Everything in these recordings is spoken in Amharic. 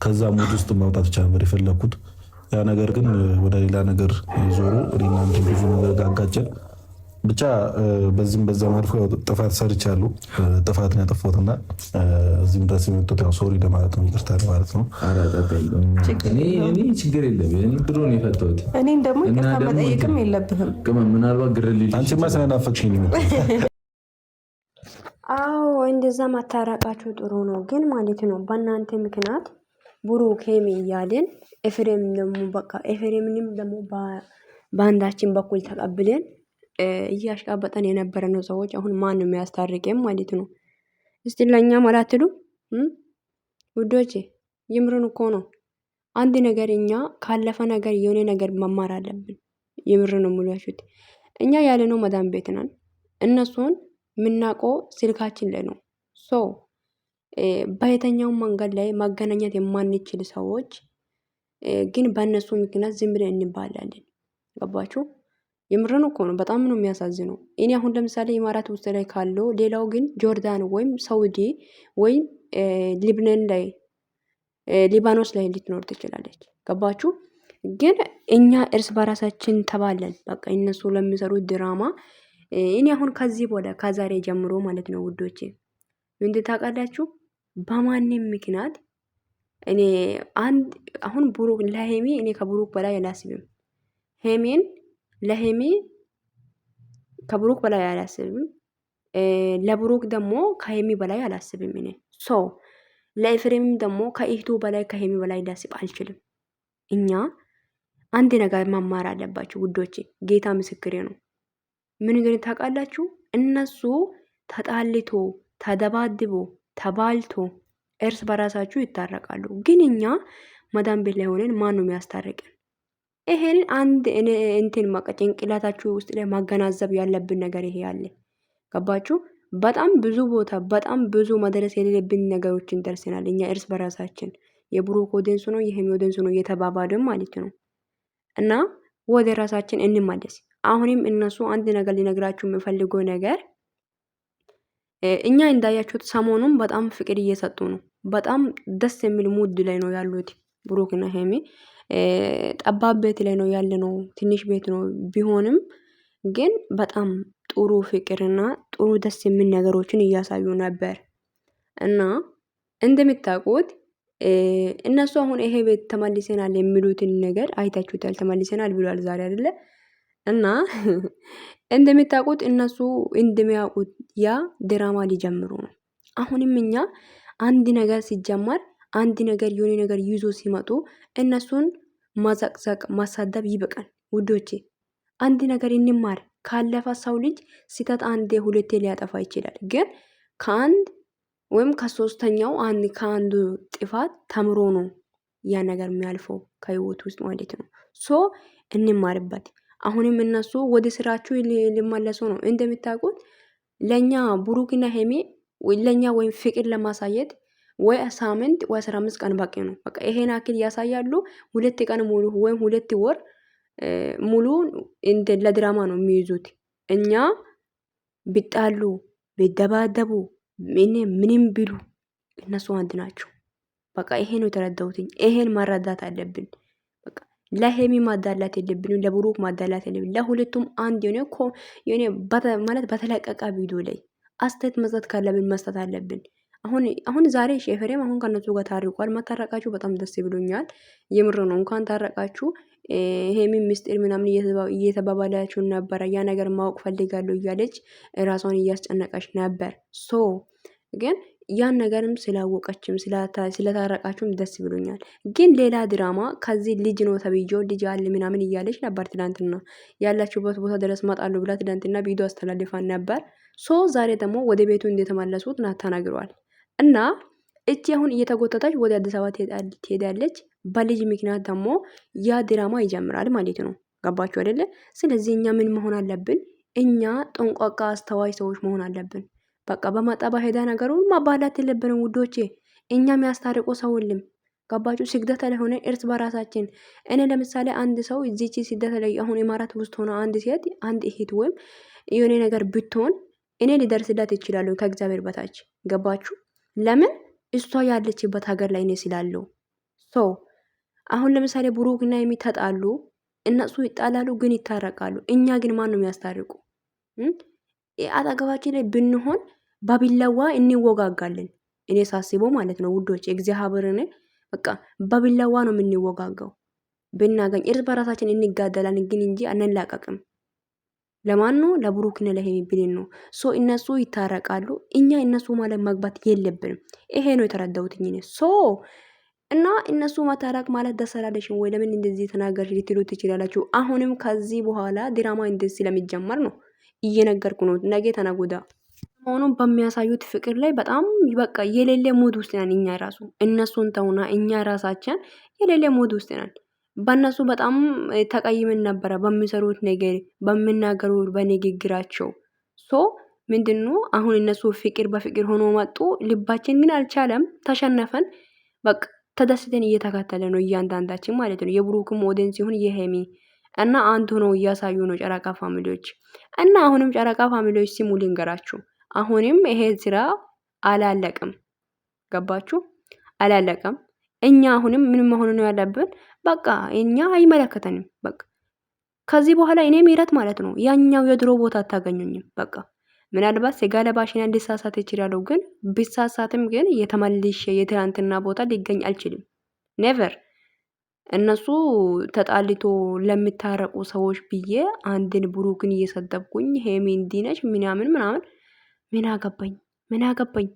ከዛ ሙድ ውስጥ ማውጣት ብቻ ነበር የፈለግኩት። ያ ነገር ግን ወደ ሌላ ነገር ዞሮ እኔና አንቺን ብዙ ነገር ጋጋጨን። ብቻ በዚህም በዛም አልፎ ጥፋት ሰርቻለሁ። ጥፋት ነው ያጠፋሁትና እዚህም ድረስ የመጡት ያው ሶሪ ለማለት ነው፣ ይቅርታ ለማለት ነው። እኔ ችግር የለም ድሮ ነው የፈታሁት። እኔም ደግሞ ይቅርታ መጠየቅም የለብህም። ምናልባት ግርል አንቺማ ስለናፈቅሽኝ ነው። አዎ እንደዛ ማታረቃችሁ ጥሩ ነው፣ ግን ማለት ነው በእናንተ ምክንያት ብሩክ ሄሚ እያልን ኤፍሬም ደግሞ በቃ ኤፍሬምንም ደግሞ በአንዳችን በኩል ተቀብለን እያሽቃበጠን የነበረ ነው ሰዎች። አሁን ማን ነው የሚያስታርቀም ማለት ነው? እስቲ ለኛ ማላትሉ ውዶቼ፣ ይምርን እኮ ነው። አንድ ነገር እኛ ካለፈ ነገር የሆነ ነገር መማር አለብን። ይምር ነው ሙሉአችሁት። እኛ ያለ ነው መዳም ቤት ነን። እነሱን ምናውቀው ስልካችን ላይ ነው። ሶ በየትኛው መንገድ ላይ ማገናኘት የማንችል ሰዎች ግን በእነሱ ምክንያት ዝም ብለን እንባላለን። ገባችሁ? የምረን እኮ ነው። በጣም ነው የሚያሳዝነው። እኔ አሁን ለምሳሌ ኢማራት ውስጥ ላይ ካለው ሌላው ግን ጆርዳን ወይም ሳውዲ ወይም ሊብነን ላይ ሊባኖስ ላይ ልትኖር ትችላለች። ገባችሁ? ግን እኛ እርስ በራሳችን ተባለን። በቃ እነሱ ለሚሰሩት ድራማ እኔ አሁን ከዚህ በኋላ ከዛሬ ጀምሮ ማለት ነው ውዶቼ ምን ታውቃላችሁ? በማንም ምክንያት እኔ አሁን ብሩክ ለሄሚ እኔ ከብሩክ በላይ አላስብም። ሄሚን ለሄሚ ከብሩክ በላይ አላስብም። ለብሩክ ደግሞ ከሄሚ በላይ አላስብም። እኔ ለኤፍሬምም ደግሞ ከኢህቱ በላይ ከሄሚ በላይ ላስብ አልችልም። እኛ አንድ ነገር መማር አለባችሁ ውዶቼ፣ ጌታ ምስክሬ ነው። ምን ግን ታውቃላችሁ? እነሱ ተጣልቶ ተደባድቦ ተባልቶ እርስ በራሳችሁ ይታረቃሉ። ግን እኛ መዳም ቤት ላይ ሆነን ማን ነው የሚያስታርቀን? ይሄንን አንድ እንትን ጭንቅላታችሁ ውስጥ ላይ ማገናዘብ ያለብን ነገር ይሄ ያለ ገባችሁ? በጣም ብዙ ቦታ በጣም ብዙ መድረስ የሌለብን ነገሮችን ደርሰናል እኛ እርስ በራሳችን። የብሩክ ወደንሱ ነው የሄሚ ወደንሱ ነው እየተባባልን ማለት ነው። እና ወደ ራሳችን እንመለስ። አሁንም እነሱ አንድ ነገር ሊነግራችሁ የምፈልገው ነገር እኛ እንዳያችሁት ሰሞኑን በጣም ፍቅር እየሰጡ ነው። በጣም ደስ የሚል ሙድ ላይ ነው ያሉት ብሩክና ሄሚ። ጠባብ ቤት ላይ ነው ያለ ነው፣ ትንሽ ቤት ነው ቢሆንም ግን በጣም ጥሩ ፍቅርና ጥሩ ደስ የሚል ነገሮችን እያሳዩ ነበር። እና እንደምታውቁት እነሱ አሁን ይሄ ቤት ተመልሰናል የሚሉትን ነገር አይታችሁታል። ተመልሰናል ብሏል ዛሬ አይደለ? እና እንደምታውቁት እነሱ እንደሚያውቁት ያ ድራማ ሊጀምሩ ነው። አሁንም እኛ አንድ ነገር ሲጀመር አንድ ነገር የሆነ ነገር ይዞ ሲመጡ እነሱን ማዘቅዘቅ ማሳደብ ይበቃል ውዶቼ። አንድ ነገር እንማር። ካለፈ ሰው ልጅ ሲተት አንዴ ሁለቴ ሊያጠፋ ይችላል። ግን ከአንድ ወይም ከሶስተኛው ከአንዱ ጥፋት ተምሮ ነው ያ ነገር የሚያልፈው ከህይወት ውስጥ ማለት ነው። እንማርበት። አሁንም እነሱ ወደ ስራችሁ ሊመለሱ ነው። እንደምታውቁት ለኛ ብሩክና ሄሚ ለኛ ወይም ፍቅር ለማሳየት ወይ ሳምንት ወይ 15 ቀን በቂ ነው። በቃ ይሄን አክል ያሳያሉ። 2 ቀን ሙሉ ወይም 2 ወር ሙሉ ለድራማ ነው የሚይዙት። እኛ ቢጣሉ ቢደባደቡ ምንም ቢሉ እነሱ አንድ ናቸው። በቃ ይሄ ነው የተረዳሁትኝ። ይሄን መረዳት አለብን። በቃ ለሄሚ ማዳላት የለብንም፣ ለብሩክ ማዳላት የለብንም። ለሁለቱም አንድ የሆነ ማለት በተለቀቀ ቪዲዮ ላይ አስተያየት መስጠት ካለብን መስጠት አለብን። አሁን ዛሬ ኤፍሬም አሁን ከነሱ ጋር ታርቋል። መታረቃችሁ በጣም ደስ ብሎኛል። የምር ነው። እንኳን ታረቃችሁ። ሄሚ ምስጢር ምናምን እየተባባላችሁ ነበረ። ያ ነገር ማወቅ ፈልጋለሁ እያለች ራሷን እያስጨነቀች ነበር። ግን ያን ነገርም ስላወቀችም ስለታረቃችሁም ደስ ብሎኛል። ግን ሌላ ድራማ ከዚህ ልጅ ነው ተብዬው ልጅ አለ ምናምን እያለች ነበር። ትናንትና ያላችሁበት ቦታ ድረስ መጣሉ ብላ ትናንትና ቪዲዮ አስተላልፋን ነበር። ዛሬ ደግሞ ወደ ቤቱ እንደተመለሱት ተናግረዋል። እና እቺ አሁን እየተጎተተች ወደ አዲስ አበባ ትሄዳለች። በልጅ ምክንያት ደግሞ ያ ድራማ ይጀምራል ማለት ነው። ገባችሁ አይደለ? ስለዚህ እኛ ምን መሆን አለብን? እኛ ጠንቋቃ አስተዋይ ሰዎች መሆን አለብን። በቃ በመጣ በሄዳ ነገሩን ማባላት የለብንም ውዶቼ። እኛ የሚያስታርቁ ሰው የለም። ገባችሁ? ስግደት ላይ ሆነ እርስ በራሳችን እኔ ለምሳሌ አንድ ሰው እዚች ስደት ላይ አሁን ኢማራት ውስጥ ሆነ አንድ ሴት አንድ እህት ወይም የሆነ ነገር ብትሆን እኔ ሊደርስላት ይችላል ከእግዚአብሔር በታች። ገባችሁ? ለምን? እሷ ያለችበት ሀገር ላይ እኔ ስላለው ሶ አሁን ለምሳሌ ብሩክና የሚተጣሉ እነሱ ይጣላሉ ግን ይታረቃሉ። እኛ ግን ማን ነው የሚያስታርቁ? አጠገባችን ላይ ብንሆን በቢላዋ እንወጋጋለን። እኔ ሳስበው ማለት ነው ውዶች፣ እግዚአብሔርን በቃ በቢላዋ ነው የምንወጋጋው። ብናገኝ እርስ በራሳችን እንጋደላለን ግን እንጂ አንላቀቅም። ለማን ነው? ለብሩክና ለሄሚ ብሌን ነው። ሶ እነሱ ይታረቃሉ። እኛ እነሱ ማለት መግባት የለብንም። ይሄ ነው የተረዳሁት እኔ ሶ እና እነሱ መታረቅ ማለት ደስ አላለሽም ወይ? ለምን እንደዚህ ተናገርሽ ልትሉ ትችላላችሁ። አሁንም ከዚህ በኋላ ድራማ እንደዚህ ስለሚጀመር ነው እየነገርኩ ነው። ነገ ተነጎዳ መሆኑን በሚያሳዩት ፍቅር ላይ በጣም በቃ የሌለ ሙድ ውስጥ ነን እኛ ራሱ። እነሱን ተውና እኛ ራሳችን የሌለ ሙድ ውስጥ ነን። በእነሱ በጣም ተቀይመን ነበረ በሚሰሩት ነገር፣ በሚናገሩ በንግግራቸው። ሶ ምንድኑ አሁን እነሱ ፍቅር በፍቅር ሆኖ መጡ። ልባችን ግን አልቻለም፣ ተሸነፈን። በቃ ተደስተን እየተከተለ ነው እያንዳንዳችን ማለት ነው። የብሩክም ኦዲየንስ ሲሆን የሄሚ እና አንዱ ነው እያሳዩ ነው ጨረቃ ፋሚሊዎች። እና አሁንም ጨረቃ ፋሚሊዎች ሲሙ ልንገራችሁ፣ አሁንም ይሄ ስራ አላለቀም። ገባችሁ? አላለቀም። እኛ አሁንም ምንም መሆኑ ነው ያለብን። በቃ እኛ አይመለከተንም። በቃ ከዚህ በኋላ እኔ ምህረት ማለት ነው ያኛው የድሮ ቦታ አታገኙኝም። በቃ ምናልባት ስጋ ለባሽና እንዲሳሳት ይችላሉ። ግን ቢሳሳትም ግን የተመልሼ የትላንትና ቦታ ሊገኝ አልችልም። ኔቨር። እነሱ ተጣልቶ ለሚታረቁ ሰዎች ብዬ አንድን ብሩክን እየሰደብኩኝ ሄሚ እንዲነች ምናምን ምናምን ምን አገባኝ? ምን አገባኝ?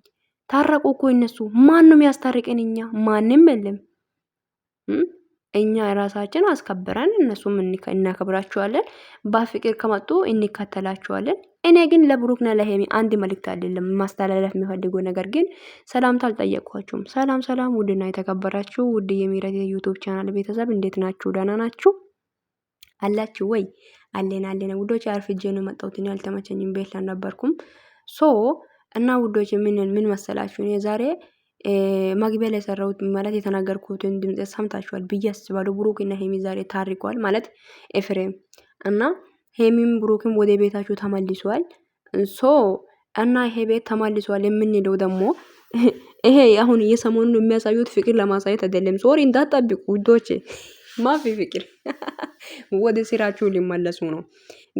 ታረቁ እኮ እነሱ። ማንም ያስታርቀን? እኛ ማንም የለም። እኛ ራሳችን አስከብረን እነሱም እናከብራቸዋለን። በፍቅር ከመጡ እንከተላቸዋለን። እኔ ግን ለብሩክና ለሄሚ አንድ መልእክት አይደለም ማስተላለፍ የሚፈልገው ነገር ግን ሰላምታ አልጠየቅኳችሁም። ሰላም ሰላም፣ ውድና የተከበራችሁ ውድ የምህረት የዩቲዩብ ቻናል ቤተሰብ እንዴት ናችሁ? ደህና ናችሁ አላችሁ ወይ? አለን ውዶች። አርፍጄ ነው የመጣሁት። እኔ አልተመቸኝም፣ ቤት አልነበርኩም። ሶ እና ውዶች ምን መሰላችሁ እኔ ዛሬ መግቢያ ላይ የሰራሁት ማለት የተናገርኩትን ድምጽ ሰምታችኋል ብዬ አስባለሁ። ብሩክ እና ሄሚ ዛሬ ታርቋል ማለት ኤፍሬም እና ሄሚም ብሩክም ወደ ቤታችሁ ተመልሷል። ሶ እና ይሄ ቤት ተመልሷል የምንለው ደግሞ ይሄ አሁን የሰሞኑን የሚያሳዩት ፍቅር ለማሳየት አይደለም። ሶሪ እንዳትጠብቁ ውዶቼ፣ ማፊ ፍቅር ወደ ስራችሁ ሊመለሱ ነው።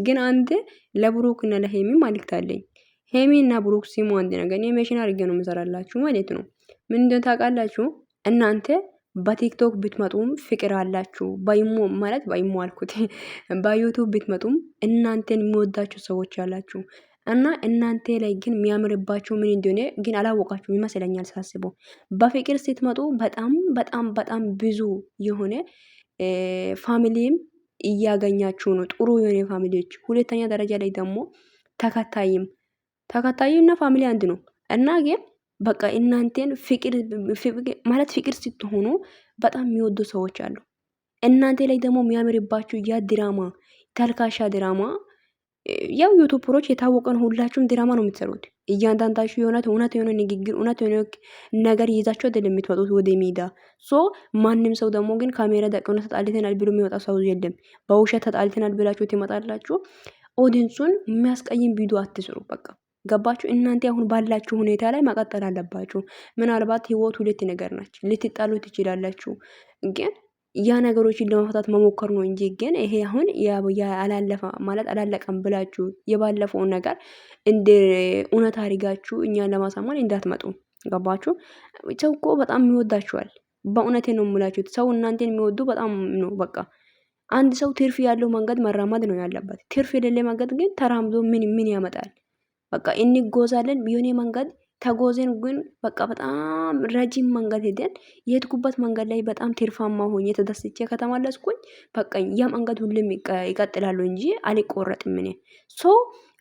ግን አንድ ለብሩክ እና ለሄሚ መልእክት አለኝ። ሄሚ እና ብሩክ ሲሙ አንድ ነገር እኔ ሜሽን አድርጌ ነው የምሰራላችሁ ማለት ነው። ምን እንደሆነ ታውቃላችሁ? እናንተ በቲክቶክ ብትመጡም ፍቅር አላችሁ። ባይሞ ማለት ባይሞ አልኩት በዩቱብ ብትመጡም እናንተን የሚወዳችሁ ሰዎች አላችሁ። እና እናንተ ላይ ግን የሚያምርባችሁ ምን እንደሆነ ግን አላወቃችሁ ይመስለኛል ሳስበው። በፍቅር ስትመጡ በጣም በጣም በጣም ብዙ የሆነ ፋሚሊም እያገኛችሁ ነው። ጥሩ የሆነ ፋሚሊዎች። ሁለተኛ ደረጃ ላይ ደግሞ ተከታይና ፋሚሊ አንድ ነው። እና ግን በቃ እናንተን ፍቅር ማለት ፍቅር ስትሆኑ በጣም የሚወዱ ሰዎች አሉ። እናንተ ላይ ደግሞ የሚያምርባችሁ ያ ድራማ ተልካሻ ድራማ ያው ዩቱበሮች የታወቀን ሁላችሁም ድራማ ነው የምትሰሩት። እያንዳንዳችሁ እውነት የሆነ ንግግር እውነት የሆነ ነገር ይዛችሁ አይደለም የምትመጡት ወደ ሜዳ። ሶ ማንም ሰው ደግሞ ግን ካሜራ ደቅኖ ተጣልተናል ብሎ የሚወጣ ሰው የለም። በውሸት ተጣልተናል ብላችሁ ትመጣላችሁ። ኦዲንሱን የሚያስቀይም ቪዲዮ አትስሩ። በቃ ገባችሁ? እናንተ አሁን ባላችሁ ሁኔታ ላይ መቀጠል አለባችሁ። ምናልባት ህይወት ሁለት ነገር ናቸው። ልትጣሉ ትችላላችሁ፣ ግን ያ ነገሮችን ለመፍታት መሞከር ነው እንጂ ግን ይሄ አሁን አላለፈ ማለት አላለቀም ብላችሁ የባለፈውን ነገር እንደ እውነት አድርጋችሁ እኛን ለማሳመን እንዳትመጡ። ገባችሁ? ሰው እኮ በጣም ይወዳችኋል። በእውነቴ ነው የምላችሁት። ሰው እናንተን የሚወዱ በጣም ነው። በቃ አንድ ሰው ትርፍ ያለው መንገድ መራመድ ነው ያለበት። ትርፍ የሌለ መንገድ ግን ተራምዶ ምን ያመጣል? በቃ እንጎዛለን የሆነ መንገድ ተጎዘን ግን በቃ በጣም ረጅም መንገድ ሄደን የሄድኩበት መንገድ ላይ በጣም ትርፋማ ሆኜ ተደስቼ ከተመለስኩኝ በቃ ያ መንገድ ሁሉም ይቀጥላሉ እንጂ አልቆረጥም። እኔ ሶ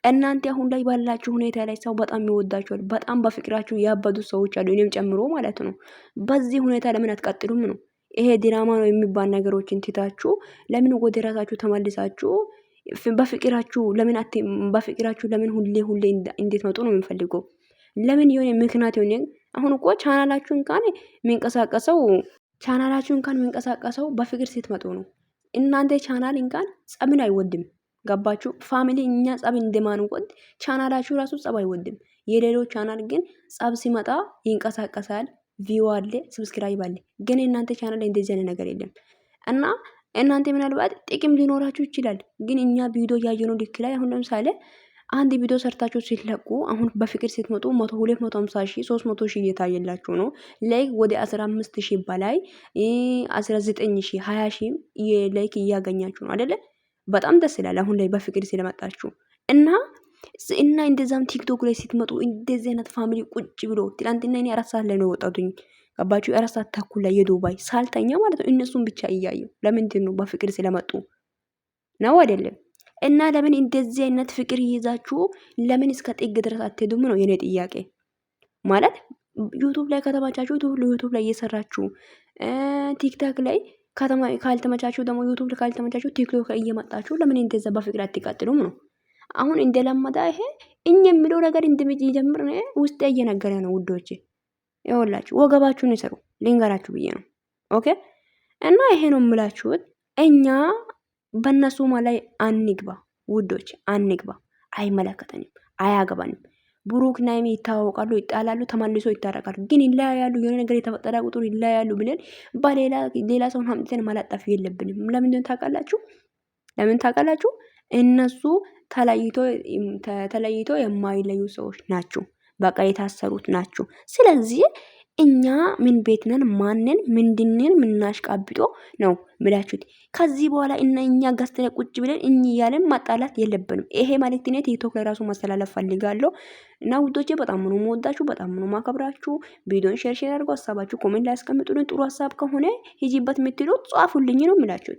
እናንተ አሁን ላይ ባላችሁ ሁኔታ ላይ ሰው በጣም ይወዳችኋል። በጣም በፍቅራችሁ ያበዱ ሰዎች አሉ፣ እኔም ጨምሮ ማለት ነው። በዚህ ሁኔታ ለምን አትቀጥሉም ነው? ይሄ ድራማ ነው የሚባል ነገሮችን ትታችሁ ለምን ወደ ራሳችሁ ተመልሳችሁ በፍቅራችሁ ለምን ሁሌ እንዴት መጡ ነው የምንፈልገው? ለምን የሆነ ምክንያት የሆነ አሁን እኮ ቻናላችሁን እንኳን የሚንቀሳቀሰው በፍቅር ስትመጡ ነው። እናንተ ቻናል እንኳን ጸብን አይወድም። ገባችሁ? ፋሚሊ እኛ ጸብ እንደማንወድ ቻናላችሁ ራሱ ጸብ አይወድም። የሌሎች ቻናል ግን ጸብ ሲመጣ ይንቀሳቀሳል፣ ቪው አለ፣ ሰብስክራይብ አለ። ግን እናንተ ቻናል ላይ እንደዚህ አይነት ነገር የለም እና እናንተ ምናልባት ጥቅም ሊኖራችሁ ይችላል። ግን እኛ ቪዲዮ ያየነው ልክ ላይ አሁን ለምሳሌ አንድ ቪዲዮ ሰርታችሁ ሲለቁ አሁን በፍቅር ስትመጡ 250 ሺህ 300 ሺህ እየታየላችሁ ነው። ላይክ ወደ 15 ሺህ በላይ 19 ሺህ 20 ሺህ ላይክ እያገኛችሁ ነው አይደለ? በጣም ደስ ይላል። አሁን ላይ በፍቅር ስለመጣችሁ እና እንደዛም ቲክቶክ ላይ ስትመጡ እንደዚህ አይነት ፋሚሊ ቁጭ ብሎ ትላንትና እኔ 4 ሰዓት ላይ ነው የወጣሁኝ። ገባችሁ? 4 ሰዓት ተኩል ላይ የዱባይ ሳልተኛ ማለት ነው። እነሱን ብቻ እያየው ለምንድን ነው? በፍቅር ስለመጡ ነው አይደለም? እና ለምን እንደዚህ አይነት ፍቅር ይይዛችሁ ለምን እስከ ጥግ ድረስ አትሄዱም ነው የኔ ጥያቄ። ማለት ዩቲዩብ ላይ ከተመቻችሁ ዩቲዩብ ላይ እየሰራችሁ ቲክታክ ላይ ካልተመቻችሁ ደግሞ ዩቲዩብ ላይ ካልተመቻችሁ ቲክቶክ ላይ እየመጣችሁ ለምን እንደዛ በፍቅር አትቀጥሉም ነው? አሁን እንደለመዳ ይሄ እኛ የሚለው ነገር እንደሚጀምር ነው ውስጥ እየነገረ ነው ውዶቼ። ይኸውላችሁ ወገባችሁን ይሰሩ ልንገራችሁ ብዬ ነው። ኦኬ እና ይሄ ነው የምላችሁት። እኛ በእነሱ ላይ አንግባ ውዶች፣ አንግባ። አይመለከተንም፣ አያገባንም። ብሩክና ሀይሚ ይታወቃሉ፣ ይጣላሉ፣ ተመልሶ ይታረቃሉ። ግን ይለያያሉ። የሆነ ነገር የተፈጠረ ቁጥር ይለያያሉ ብለን በሌላ ሰውን አምጥተን ማላጠፍ የለብንም። ለምን ታውቃላችሁ? ለምን ታውቃላችሁ? እነሱ ተለይቶ የማይለዩ ሰዎች ናቸው። በቃ የታሰሩት ናቸው። ስለዚህ እኛ ምን ቤት ነን? ማንን ምንድንን ምናሽቃብጦ ነው ብላችሁት። ከዚህ በኋላ እኛ ገዝተን ቁጭ ብለን እያለን ማጣላት የለብንም። ይሄ መልእክት እኔ ቲክቶክ ላይ ራሱ ማስተላለፍ ፈልጋለሁ እና ውዶቼ በጣም ነው የምወዳችሁ፣ በጣም ነው ማከብራችሁ። ቪዲዮን ሼር አድርጎ ሀሳባችሁ ኮሜንት ላይ አስቀምጡልን። ጥሩ ሀሳብ ከሆነ ሂጂበት የምትሉት ጻፉልኝ ነው የምላችሁት።